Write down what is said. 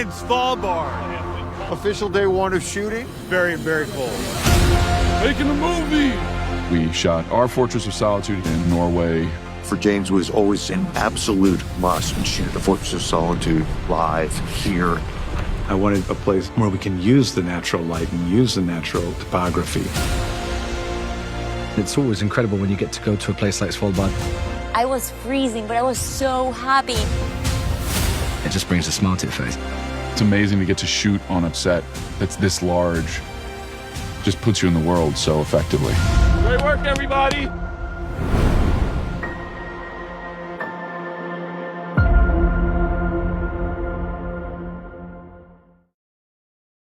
Svalbard. Official day one of shooting. Very, very cold. Making a movie. We shot our Fortress of Solitude in Norway. For James, it was always an absolute must to shoot the Fortress of Solitude live here. I wanted a place where we can use the natural light and use the natural topography. It's always incredible when you get to go to a place like Svalbard. I was freezing, but I was so happy. It just brings a smile to your face. It's amazing to get to shoot on a set that's this large. Just puts you in the world so effectively. Great work, everybody.